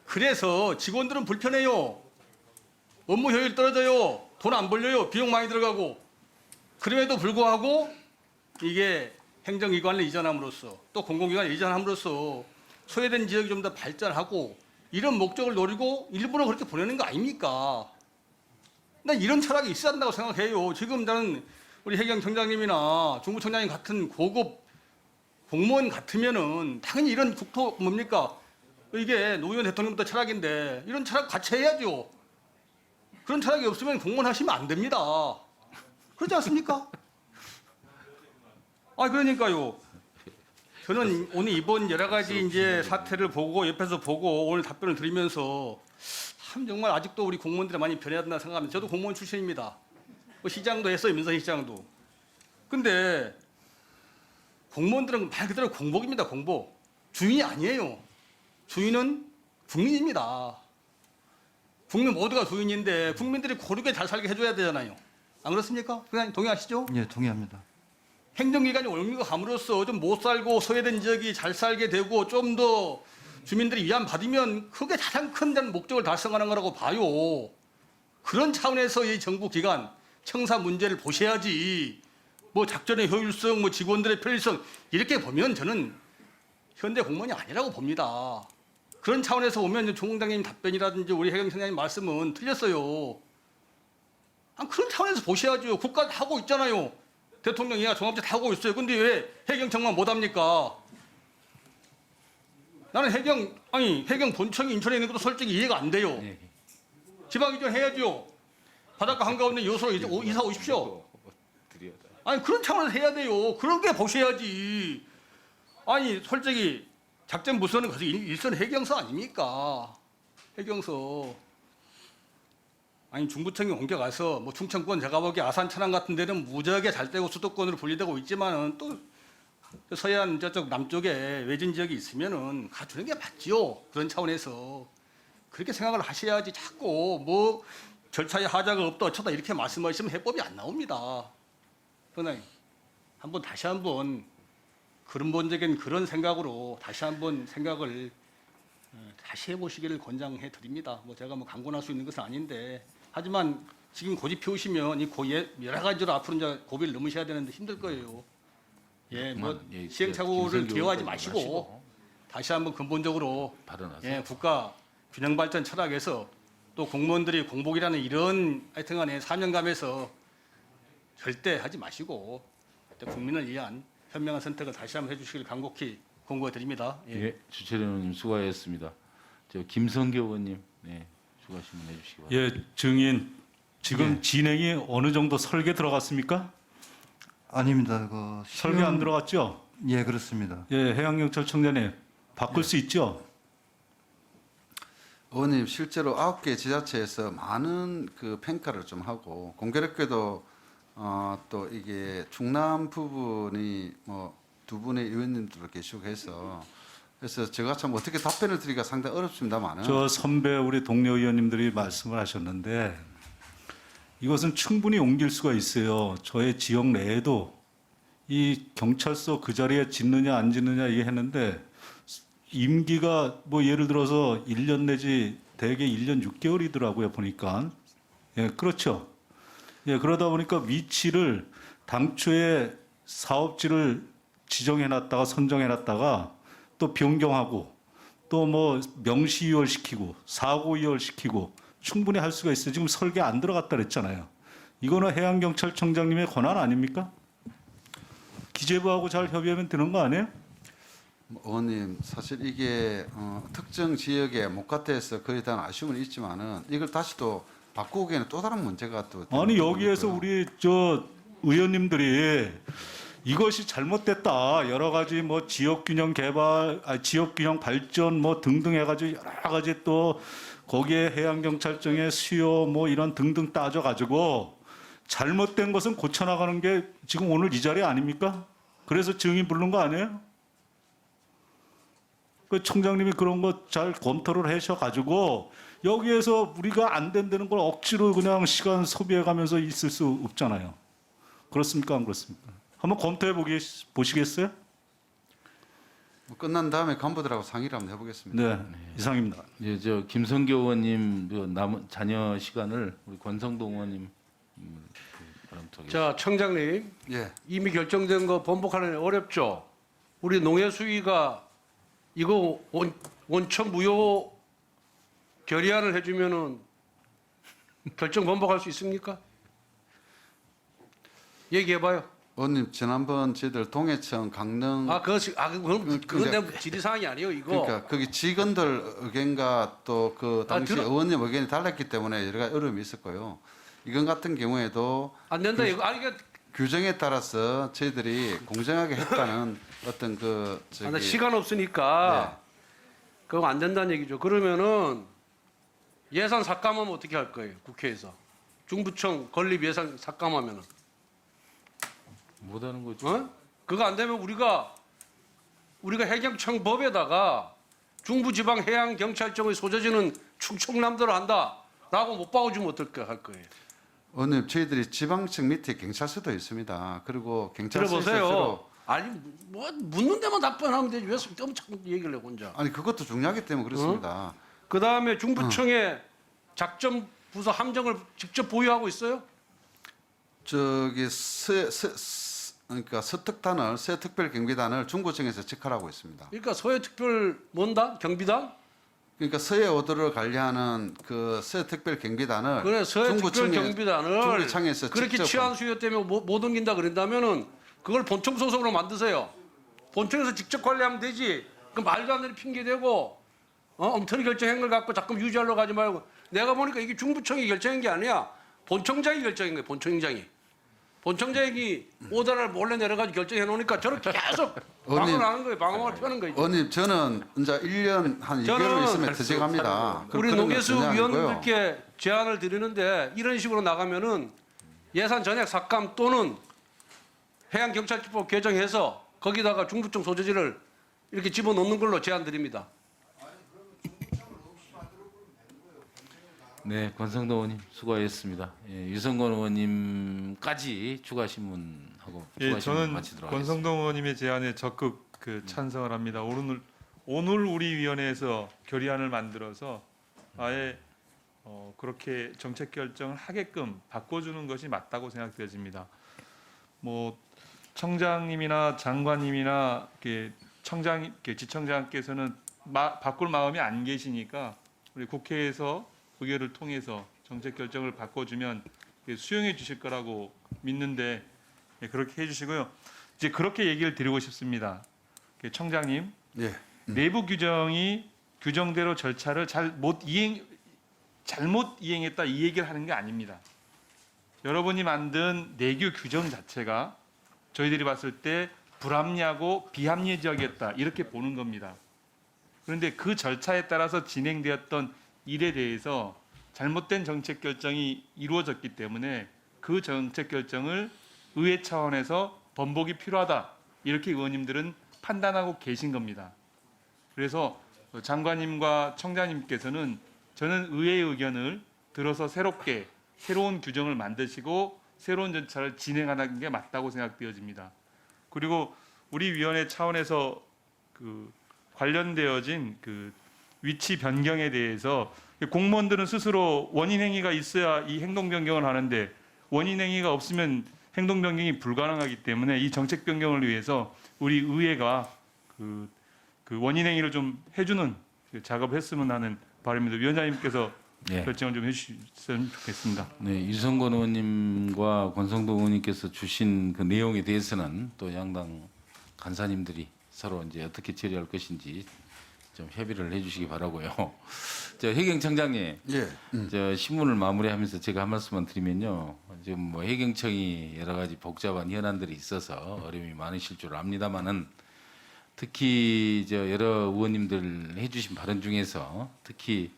그래서 직원들은 불편해요. 업무 효율 떨어져요. 돈 안 벌려요. 비용 많이 들어가고. 그럼에도 불구하고 이게 행정기관을 이전함으로써 또 공공기관을 이전함으로써 소외된 지역이 좀 더 발전하고 이런 목적을 노리고 일부러 그렇게 보내는 거 아닙니까? 난 이런 철학이 있어야 한다고 생각해요. 지금 나는 우리 해경청장님이나 중부청장님 같은 고급 공무원 같으면은 당연히 이런 국토 뭡니까? 이게 노무현 대통령부터 철학인데 이런 철학 같이 해야죠. 그런 철학이 없으면 공무원 하시면 안 됩니다. 그렇지 않습니까? 아 그러니까요. 저는 오늘 이번 여러 가지 이제 사태를 보고 옆에서 보고 오늘 답변을 드리면서 참 정말 아직도 우리 공무원들이 많이 변해야 된다 생각합니다. 저도 공무원 출신입니다. 뭐 시장도 했어요, 민선 시장도. 근데 공무원들은 말 그대로 공복입니다, 공복. 주인이 아니에요. 주인은 국민입니다. 국민 모두가 주인인데 국민들이 고르게 잘 살게 해줘야 되잖아요. 안 그렇습니까? 그냥 동의하시죠? 예, 동의합니다. 행정기관이 옮기고 함으로써 좀 못 살고 소외된 지역이 잘 살게 되고 좀 더 주민들이 위안 받으면 그게 가장 큰 목적을 달성하는 거라고 봐요. 그런 차원에서 이 정부 기관 청사 문제를 보셔야지. 뭐 작전의 효율성, 뭐 직원들의 편리성 이렇게 보면 저는 현대 공무원이 아니라고 봅니다. 그런 차원에서 보면 총장님 답변이라든지 우리 해경청장님 말씀은 틀렸어요. 그런 차원에서 보셔야죠. 국가 다 하고 있잖아요. 대통령이야 종합제 다 하고 있어요. 근데 왜 해경청만 못합니까? 나는 해경 본청이 인천에 있는 것도 솔직히 이해가 안 돼요. 네. 지방 이전 해야죠. 바닷가 한가운데 요소로 이사 오십시오. 아니 그런 차원에서 해야 돼요. 그런 게 보셔야지. 아니 솔직히 작전 부서는 가서 일선 해경서 아닙니까? 해경서. 아니 중부청이 옮겨가서 뭐 충청권 제가 보기에 아산 천안 같은 데는 무지하게 잘 되고 수도권으로 분리되고 있지만은 또 서해안 저쪽 남쪽에 외진 지역이 있으면은 가주는 게 맞지요. 그런 차원에서 그렇게 생각을 하셔야지 자꾸 뭐 절차에 하자가 없다 어쩌다 이렇게 말씀하시면 해법이 안 나옵니다. 그러나 다시 한번 근본적인 그런 생각으로 다시 한번 생각을 다시 해보시기를 권장해 드립니다. 뭐 제가 뭐 강권할 수 있는 것은 아닌데 하지만 지금 고집 피우시면 이 여러 가지로 앞으로 이제 고비를 넘으셔야 되는데 힘들 거예요. 예, 뭐 예, 시행착오를 김성교 기여하지 의원님 마시고 다시 한번 근본적으로 발언하세요. 국가 균형 발전 철학에서 또 공무원들이 공복이라는 이런 하여튼간에 사명감에서 절대 하지 마시고 국민을 위한 현명한 선택을 다시 한번 해주시길 간곡히 공고해 드립니다. 예, 주철현 의원님 수고하셨습니다. 저 김성교 의원님, 네, 추가 질문 해주시기 바랍니다. 예, 증인 지금 예. 진행이 어느 정도 설계 들어갔습니까? 아닙니다. 설계 안 들어갔죠? 예, 그렇습니다. 예, 해양경찰청장님 바꿀 수 있죠? 의원님 실제로 9개 지자체에서 많은 그 평가를 좀 하고 공교롭게도 또 이게 충남 부분이 뭐 두 분의 의원님들도 계시고 해서 그래서 제가 참 어떻게 답변을 드리기가 상당히 어렵습니다만은 저 선배 우리 동료 의원님들이 말씀을 하셨는데 이것은 충분히 옮길 수가 있어요. 저의 지역 내에도 이 경찰서 그 자리에 짓느냐 안 짓느냐 얘기했는데 임기가 뭐 예를 들어서 1년 내지 대개 1년 6개월이더라고요 보니까. 예, 그렇죠. 예, 그러다 보니까 위치를 당초에 사업지를 지정해놨다가 선정해놨다가 또 변경하고 또 뭐 명시 이월시키고 사고 이월시키고 충분히 할 수가 있어요. 지금 설계 안 들어갔다 그랬잖아요. 이거는 해양경찰청장님의 권한 아닙니까? 기재부하고 잘 협의하면 되는 거 아니에요? 의원님 사실 이게 특정 지역에 못 갔다 해서 거에 대한 아쉬움은 있지만은 이걸 다시 또 바꾸기에는 또 다른 문제가 또 아니 되는 여기에서 거고요. 우리 저 의원님들이 이것이 잘못됐다 여러 가지 뭐 지역균형 개발, 지역균형 발전 뭐 등등 해가지고 여러 가지 또 거기에 해양경찰청의 수요 뭐 이런 등등 따져가지고 잘못된 것은 고쳐나가는 게 지금 오늘 이 자리 아닙니까? 그래서 증인 부른 거 아니에요? 그 청장님이 그런 거 잘 검토를 하셔가지고 여기에서 우리가 안 된다는 걸 억지로 그냥 시간 소비해가면서 있을 수 없잖아요. 그렇습니까? 안 그렇습니까? 한번 검토해 보시겠어요? 뭐 끝난 다음에 간부들하고 상의를 한번 해보겠습니다. 네, 이상입니다. 예, 저 김성교 의원님 그 남은 자녀 시간을 우리 권성동 의원님 바람직하게. 자, 청장님 예, 이미 결정된 거 번복하는 게 어렵죠. 우리 농해 수위가 이거 원천 무효 결의안을 해주면은 결정 번복할 수 있습니까? 얘기해봐요. 의원님 지난번 저희들 동해청 강릉 그건 내 질의사항이 아니에요 이거. 그러니까 거기 직원들 의견과 또 그 당시 의원님 의견이 달랐기 때문에 여러 가지 어려움이 있었고요. 이건 같은 경우에도 안 된다 이거. 아니 이게 규정에 따라서 저희들이 공정하게 했다는 어떤 그 저기 시간 없으니까 그거 안 된다는 얘기죠. 그러면은 예산 삭감하면 어떻게 할 거예요? 국회에서 중부청 건립 예산 삭감하면은 못하는 거죠. 어? 그거 안 되면 우리가 해경청 법에다가 중부지방해양경찰청의 소재지는 충청남도로 한다라고 못 박아주면 어떨까 할 거예요. 의원님 저희들이 지방청 밑에 경찰서도 있습니다. 그리고 경찰서 들어보세요. 아니 뭐 묻는 데만 답변하면 되지 왜 엄청 얘기를 해 혼자. 아니 그것도 중요하기 때문에 그렇습니다. 그 다음에 중부청에 작전 부서 함정을 직접 보유하고 있어요? 저기 그러니까 서특단을 서해특별경비단을 중구청에서 직할하고 있습니다. 그러니까 서해특별 뭔단? 경비단? 그러니까 서해 오도를 관리하는 그 서해특별경비단을 그래 서해특별 경비단을 중구청에서 그렇게 직접 치안 수요 때문에 못 옮긴다 그런다면은 그걸 본청 소속으로 만드세요. 본청에서 직접 관리하면 되지. 그 말도 안 되는 핑계 대고 엉터리 결정한 걸 갖고 자꾸 유지하려고 하지 말고. 내가 보니까 이게 중부청이 결정한 게 아니야. 본청장이 결정한 거예요. 본청장이. 본청장이 오더를 몰래 내려가지고 결정해 놓으니까 저렇게 계속 의원님. 방어하는 거예요. 방어를 펴는 거예요. 의원님 저는 이제 1년 한 2개월 있으면 퇴직합니다. 우리 노계수 위원님들께 제안을 드리는데 이런 식으로 나가면은 예산 전액 삭감 또는 해양경찰법 개정해서 거기다가 중부청 소재지를 이렇게 집어넣는 걸로 제안 드립니다. 네, 권성동 의원님 수고하셨습니다. 예, 유성권 의원님까지 추가 신문하고 예, 추가 신문 저는 마치도록 하겠습니다. 권성동 의원님의 제안에 적극 찬성을 합니다. 오늘 우리 위원회에서 결의안을 만들어서 아예 그렇게 정책 결정을 하게끔 바꿔주는 것이 맞다고 생각되어집니다. 뭐 청장님이나 장관님이나 지청장께서는 바꿀 마음이 안 계시니까 우리 국회에서 의결을 통해서 정책 결정을 바꿔주면 수용해 주실 거라고 믿는데 그렇게 해주시고요. 이제 그렇게 얘기를 드리고 싶습니다. 청장님, 예. 내부 규정이 규정대로 절차를 잘못 이행했다 이 얘기를 하는 게 아닙니다. 여러분이 만든 내규 규정 자체가 저희들이 봤을 때 불합리하고 비합리적이었다 이렇게 보는 겁니다. 그런데 그 절차에 따라서 진행되었던 일에 대해서 잘못된 정책 결정이 이루어졌기 때문에 그 정책 결정을 의회 차원에서 번복이 필요하다 이렇게 의원님들은 판단하고 계신 겁니다. 그래서 장관님과 청장님께서는 저는 의회의 의견을 들어서 새로운 규정을 만드시고 새로운 절차를 진행하는 게 맞다고 생각되어집니다. 그리고 우리 위원회 차원에서 관련되어진 위치 변경에 대해서 공무원들은 스스로 원인 행위가 있어야 이 행동 변경을 하는데 원인 행위가 없으면 행동 변경이 불가능하기 때문에 이 정책 변경을 위해서 우리 의회가 그 원인 행위를 좀 해주는 작업을 했으면 하는 바람입니다. 위원장님께서 네. 결정을 좀 해주셨으면 좋겠습니다. 네, 유성권 의원님과 권성동 의원님께서 주신 그 내용에 대해서는 또 양당 간사님들이 서로 이제 어떻게 처리할 것인지 좀 협의를 해주시기 바라고요. 저 해경청장님, 예. 저 신문을 마무리하면서 제가 한 말씀만 드리면요, 지금 뭐 해경청이 여러 가지 복잡한 현안들이 있어서 어려움이 많으실 줄 압니다만은 특히 저 여러 의원님들 해주신 발언 중에서 특히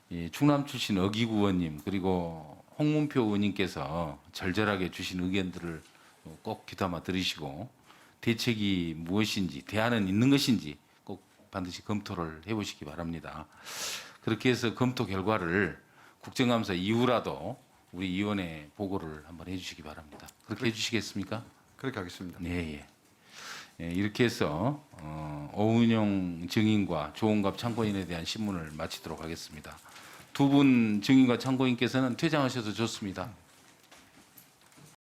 이 충남 출신 어기구 의원님 그리고 홍문표 의원님께서 절절하게 주신 의견들을 꼭 귀담아 들으시고 대책이 무엇인지 대안은 있는 것인지 꼭 반드시 검토를 해보시기 바랍니다. 그렇게 해서 검토 결과를 국정감사 이후라도 우리 위원회 보고를 한번 해주시기 바랍니다. 그렇게 해주시겠습니까? 그렇게 하겠습니다. 네, 예. 예, 이렇게 해서 오은영 증인과 조홍갑 참고인에 대한 신문을 마치도록 하겠습니다. 두 분 증인과 참고인께서는 퇴장하셔도 좋습니다.